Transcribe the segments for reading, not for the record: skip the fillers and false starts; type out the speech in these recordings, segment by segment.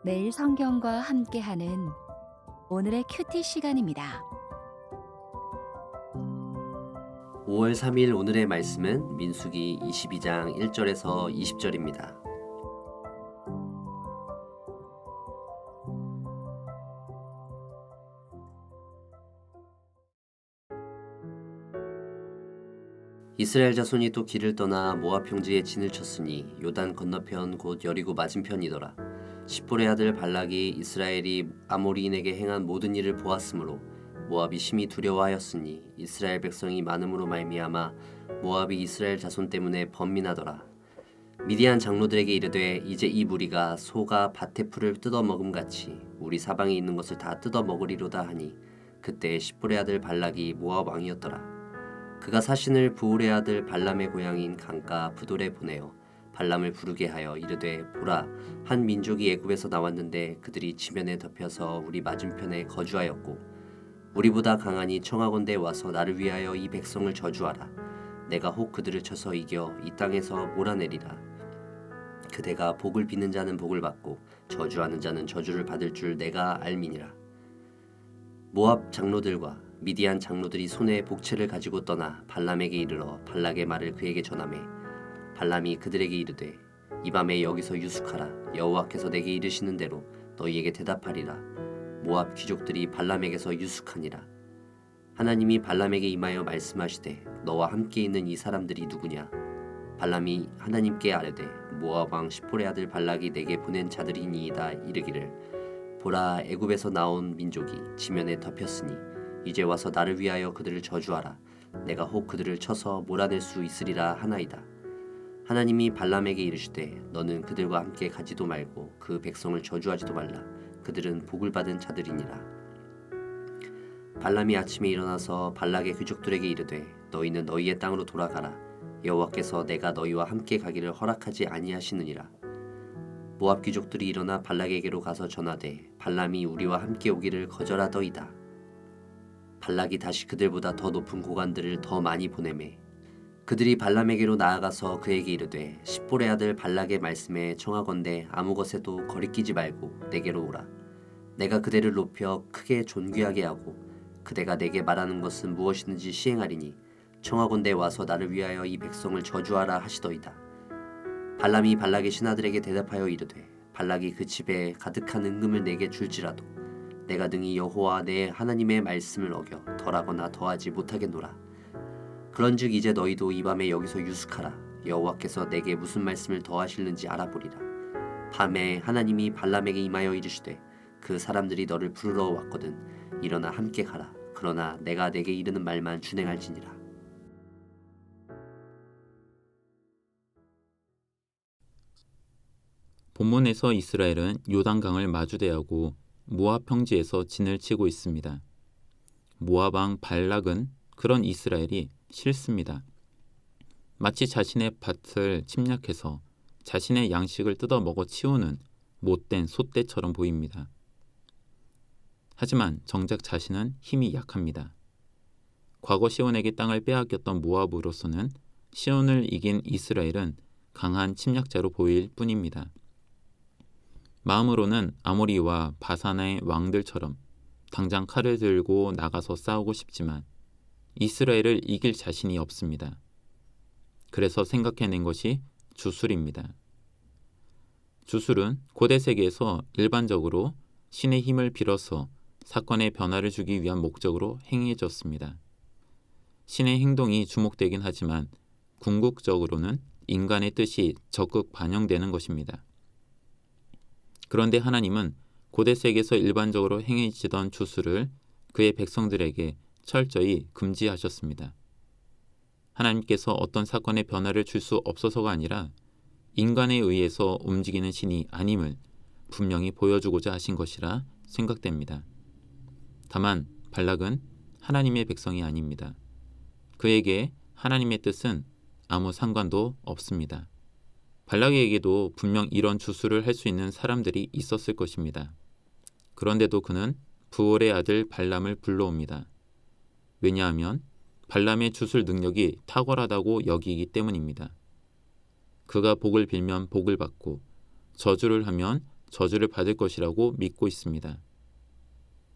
매일 성경과 함께하는 오늘의 큐티 시간입니다. 5월 3일 오늘의 말씀은 민수기 22장 1절에서 20절입니다. 이스라엘 자손이 또 길을 떠나 모압 평지에 진을 쳤으니 요단 건너편 곧 여리고 맞은편이더라. 십볼의 아들 발락이 이스라엘이 아모리인에게 행한 모든 일을 보았으므로 모압이 심히 두려워하였으니 이스라엘 백성이 많음으로 말미암아 모압이 이스라엘 자손 때문에 번민하더라. 미디안 장로들에게 이르되 이제 이 무리가 소가 밭의 풀을 뜯어 먹음같이 우리 사방에 있는 것을 다 뜯어 먹으리로다 하니 그때 십볼의 아들 발락이 모압 왕이었더라. 그가 사신을 부올의 아들 발람의 고향인 강가 부돌에 보내어 발람을 부르게 하여 이르되 보라 한 민족이 애굽에서 나왔는데 그들이 지면에 덮여서 우리 맞은편에 거주하였고 우리보다 강하니 청하건대 와서 나를 위하여 이 백성을 저주하라. 내가 혹 그들을 쳐서 이겨 이 땅에서 몰아내리라. 그대가 복을 비는 자는 복을 받고 저주하는 자는 저주를 받을 줄 내가 알미니라. 모압 장로들과 미디안 장로들이 손에 복채를 가지고 떠나 발람에게 이르러 발락의 말을 그에게 전하매 발람이 그들에게 이르되 이 밤에 여기서 유숙하라. 여호와께서 내게 이르시는 대로 너희에게 대답하리라. 모압 귀족들이 발람에게서 유숙하니라. 하나님이 발람에게 임하여 말씀하시되 너와 함께 있는 이 사람들이 누구냐? 발람이 하나님께 아뢰되 모압 왕 십볼의 아들 발락이 내게 보낸 자들이니이다. 이르기를 보라 애굽에서 나온 민족이 지면에 덮였으니 이제 와서 나를 위하여 그들을 저주하라. 내가 혹 그들을 쳐서 몰아낼 수 있으리라 하나이다. 하나님이 발람에게 이르시되 너는 그들과 함께 가지도 말고 그 백성을 저주하지도 말라. 그들은 복을 받은 자들이니라. 발람이 아침에 일어나서 발락의 귀족들에게 이르되 너희는 너희의 땅으로 돌아가라. 여호와께서 내가 너희와 함께 가기를 허락하지 아니하시느니라. 모압 귀족들이 일어나 발락에게로 가서 전하되 발람이 우리와 함께 오기를 거절하더이다. 발락이 다시 그들보다 더 높은 고관들을 더 많이 보내매 그들이 발람에게로 나아가서 그에게 이르되 십볼의 아들 발락의 말씀에 청하건대 아무 것에도 거리끼지 말고 내게로 오라. 내가 그대를 높여 크게 존귀하게 하고 그대가 내게 말하는 것은 무엇이든지 시행하리니 청하건대 와서 나를 위하여 이 백성을 저주하라 하시더이다. 발람이 발락의 신하들에게 대답하여 이르되 발락이 그 집에 가득한 은금을 내게 줄지라도 내가 능히 여호와 내 하나님의 말씀을 어겨 덜하거나 더하지 못하겠노라. 그런즉 이제 너희도 이 밤에 여기서 유숙하라. 여호와께서 내게 무슨 말씀을 더하실는지 알아보리라. 밤에 하나님이 발람에게 임하여 이르시되 그 사람들이 너를 부르러 왔거든 일어나 함께 가라. 그러나 내가 내게 이르는 말만 준행할지니라. 본문에서 이스라엘은 요단강을 마주대하고 모압 평지에서 진을 치고 있습니다. 모압 왕 발락은 그런 이스라엘이 싫습니다. 마치 자신의 밭을 침략해서 자신의 양식을 뜯어 먹어 치우는 못된 소떼처럼 보입니다. 하지만 정작 자신은 힘이 약합니다. 과거 시온에게 땅을 빼앗겼던 모압으로서는 시온을 이긴 이스라엘은 강한 침략자로 보일 뿐입니다. 마음으로는 아모리와 바산의 왕들처럼 당장 칼을 들고 나가서 싸우고 싶지만 이스라엘을 이길 자신이 없습니다. 그래서 생각해낸 것이 주술입니다. 주술은 고대 세계에서 일반적으로 신의 힘을 빌어서 사건에 변화를 주기 위한 목적으로 행해졌습니다. 신의 행동이 주목되긴 하지만 궁극적으로는 인간의 뜻이 적극 반영되는 것입니다. 그런데 하나님은 고대 세계에서 일반적으로 행해지던 주술을 그의 백성들에게 철저히 금지하셨습니다. 하나님께서 어떤 사건에 변화를 줄 수 없어서가 아니라 인간에 의해서 움직이는 신이 아님을 분명히 보여주고자 하신 것이라 생각됩니다. 다만 발락은 하나님의 백성이 아닙니다. 그에게 하나님의 뜻은 아무 상관도 없습니다. 발락에게도 분명 이런 주술을 할 수 있는 사람들이 있었을 것입니다. 그런데도 그는 부올의 아들 발람을 불러옵니다. 왜냐하면 발람의 주술 능력이 탁월하다고 여기기 때문입니다. 그가 복을 빌면 복을 받고 저주를 하면 저주를 받을 것이라고 믿고 있습니다.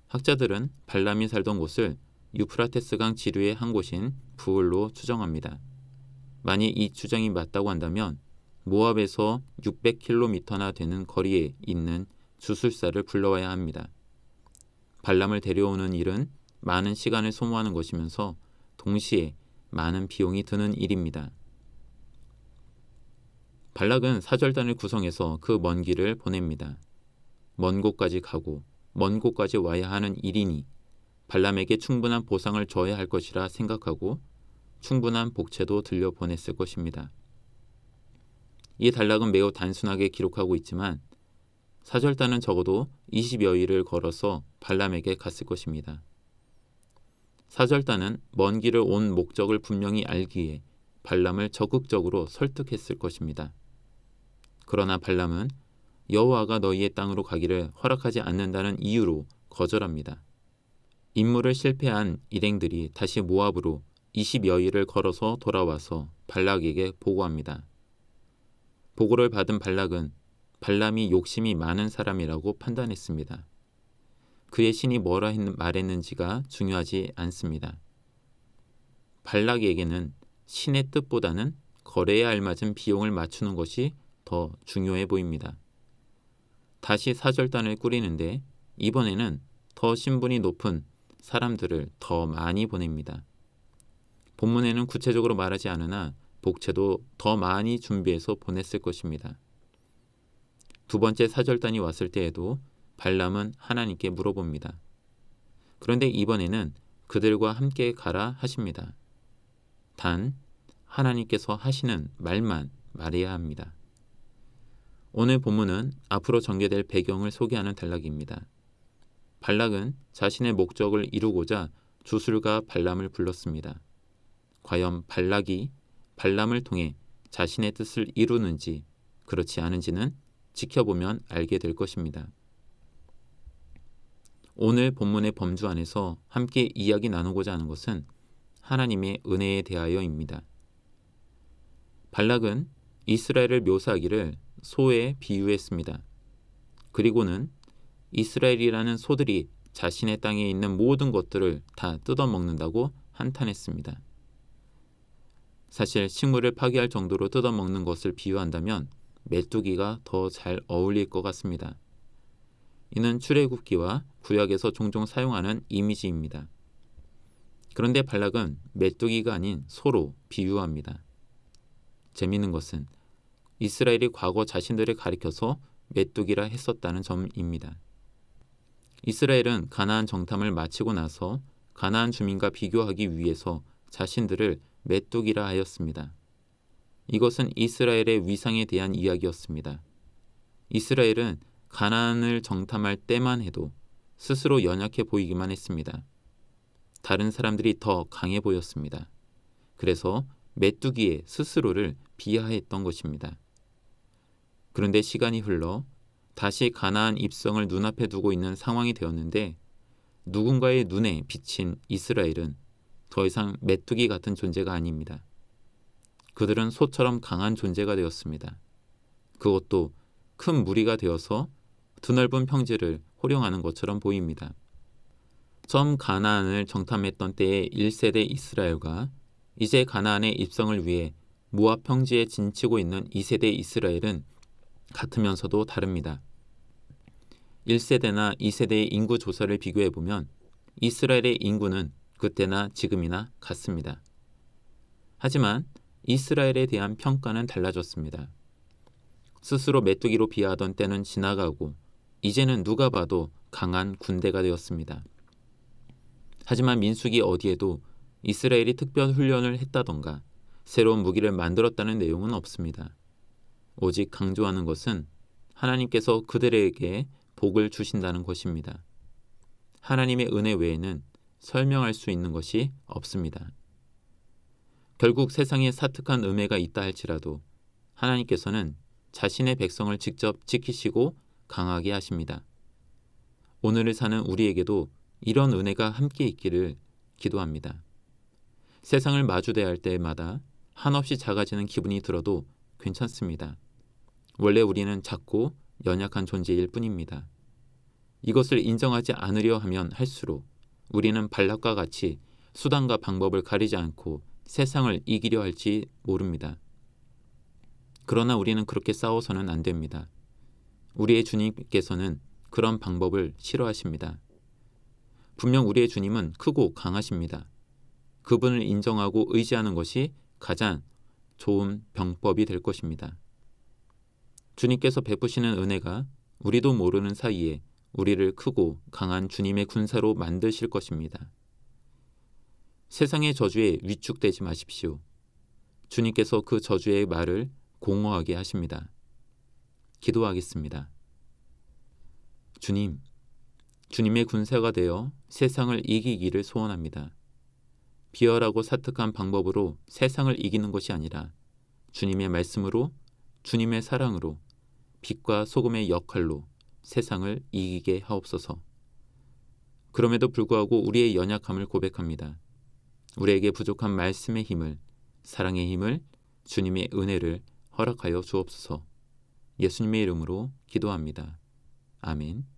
학자들은 발람이 살던 곳을 유프라테스강 지류의 한 곳인 부을로 추정합니다. 만일 이 추정이 맞다고 한다면 모압에서 600km나 되는 거리에 있는 주술사를 불러와야 합니다. 발람을 데려오는 일은 많은 시간을 소모하는 것이면서 동시에 많은 비용이 드는 일입니다. 발락은 사절단을 구성해서 그 먼 길을 보냅니다. 먼 곳까지 가고 먼 곳까지 와야 하는 일이니 발람에게 충분한 보상을 줘야 할 것이라 생각하고 충분한 복채도 들려보냈을 것입니다. 이 단락은 매우 단순하게 기록하고 있지만 사절단은 적어도 20여일을 걸어서 발람에게 갔을 것입니다. 사절단은 먼 길을 온 목적을 분명히 알기에 발람을 적극적으로 설득했을 것입니다. 그러나 발람은 여호와가 너희의 땅으로 가기를 허락하지 않는다는 이유로 거절합니다. 임무를 실패한 일행들이 다시 모압으로 20여일을 걸어서 돌아와서 발락에게 보고합니다. 보고를 받은 발락은 발람이 욕심이 많은 사람이라고 판단했습니다. 그의 신이 뭐라 말했는지가 중요하지 않습니다. 발락에게는 신의 뜻보다는 거래에 알맞은 비용을 맞추는 것이 더 중요해 보입니다. 다시 사절단을 꾸리는데 이번에는 더 신분이 높은 사람들을 더 많이 보냅니다. 본문에는 구체적으로 말하지 않으나 복채도 더 많이 준비해서 보냈을 것입니다. 두 번째 사절단이 왔을 때에도 발람은 하나님께 물어봅니다. 그런데 이번에는 그들과 함께 가라 하십니다. 단 하나님께서 하시는 말만 말해야 합니다. 오늘 본문은 앞으로 전개될 배경을 소개하는 단락입니다. 발락은 자신의 목적을 이루고자 주술가 발람을 불렀습니다. 과연 발락이 발람을 통해 자신의 뜻을 이루는지 그렇지 않은지는 지켜보면 알게 될 것입니다. 오늘 본문의 범주 안에서 함께 이야기 나누고자 하는 것은 하나님의 은혜에 대하여입니다. 발락은 이스라엘을 묘사하기를 소에 비유했습니다. 그리고는 이스라엘이라는 소들이 자신의 땅에 있는 모든 것들을 다 뜯어먹는다고 한탄했습니다. 사실 식물을 파괴할 정도로 뜯어먹는 것을 비유한다면 메뚜기가 더 잘 어울릴 것 같습니다. 이는 출애굽기와 구약에서 종종 사용하는 이미지입니다. 그런데 발락은 메뚜기가 아닌 소로 비유합니다. 재미있는 것은 이스라엘이 과거 자신들을 가리켜서 메뚜기라 했었다는 점입니다. 이스라엘은 가나안 정탐을 마치고 나서 가나안 주민과 비교하기 위해서 자신들을 메뚜기라 하였습니다. 이것은 이스라엘의 위상에 대한 이야기였습니다. 이스라엘은 가나안을 정탐할 때만 해도 스스로 연약해 보이기만 했습니다. 다른 사람들이 더 강해 보였습니다. 그래서 메뚜기의 스스로를 비하했던 것입니다. 그런데 시간이 흘러 다시 가나안 입성을 눈앞에 두고 있는 상황이 되었는데 누군가의 눈에 비친 이스라엘은 더 이상 메뚜기 같은 존재가 아닙니다. 그들은 소처럼 강한 존재가 되었습니다. 그것도 큰 무리가 되어서 드넓은 평지를 호령하는 것처럼 보입니다. 처음 가나안을 정탐했던 때의 1세대 이스라엘과 이제 가나안의 입성을 위해 모압 평지에 진치고 있는 2세대 이스라엘은 같으면서도 다릅니다. 1세대나 2세대의 인구 조사를 비교해보면 이스라엘의 인구는 그때나 지금이나 같습니다. 하지만 이스라엘에 대한 평가는 달라졌습니다. 스스로 메뚜기로 비하하던 때는 지나가고 이제는 누가 봐도 강한 군대가 되었습니다. 하지만 민수기 어디에도 이스라엘이 특별 훈련을 했다던가 새로운 무기를 만들었다는 내용은 없습니다. 오직 강조하는 것은 하나님께서 그들에게 복을 주신다는 것입니다. 하나님의 은혜 외에는 설명할 수 있는 것이 없습니다. 결국 세상에 사특한 음해가 있다 할지라도 하나님께서는 자신의 백성을 직접 지키시고 강하게 하십니다. 오늘을 사는 우리에게도 이런 은혜가 함께 있기를 기도합니다. 세상을 마주대할 때마다 한없이 작아지는 기분이 들어도 괜찮습니다. 원래 우리는 작고 연약한 존재일 뿐입니다. 이것을 인정하지 않으려 하면 할수록 우리는 발락과 같이 수단과 방법을 가리지 않고 세상을 이기려 할지 모릅니다. 그러나 우리는 그렇게 싸워서는 안 됩니다. 우리의 주님께서는 그런 방법을 싫어하십니다. 분명 우리의 주님은 크고 강하십니다. 그분을 인정하고 의지하는 것이 가장 좋은 병법이 될 것입니다. 주님께서 베푸시는 은혜가 우리도 모르는 사이에 우리를 크고 강한 주님의 군사로 만드실 것입니다. 세상의 저주에 위축되지 마십시오. 주님께서 그 저주의 말을 공허하게 하십니다. 기도하겠습니다. 주님, 주님의 군사가 되어 세상을 이기기를 소원합니다. 비열하고 사특한 방법으로 세상을 이기는 것이 아니라 주님의 말씀으로, 주님의 사랑으로, 빛과 소금의 역할로 세상을 이기게 하옵소서. 그럼에도 불구하고 우리의 연약함을 고백합니다. 우리에게 부족한 말씀의 힘을, 사랑의 힘을, 주님의 은혜를 허락하여 주옵소서. 예수님의 이름으로 기도합니다. 아멘.